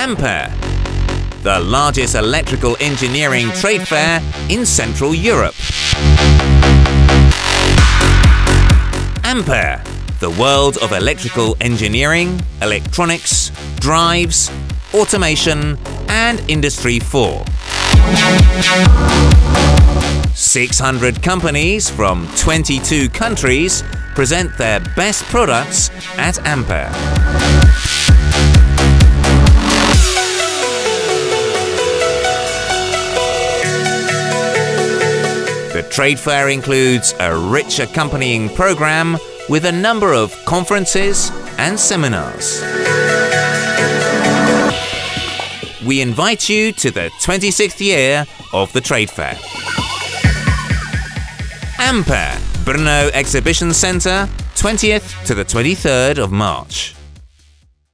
AMPER, the largest electrical engineering trade fair in Central Europe. AMPER, the world of electrical engineering, electronics, drives, automation and Industry 4. 600 companies from 22 countries present their best products at AMPER. The trade fair includes a rich accompanying program with a number of conferences and seminars. We invite you to the 26th year of the trade fair. AMPER, Brno Exhibition Centre, 20th to the 23rd of March.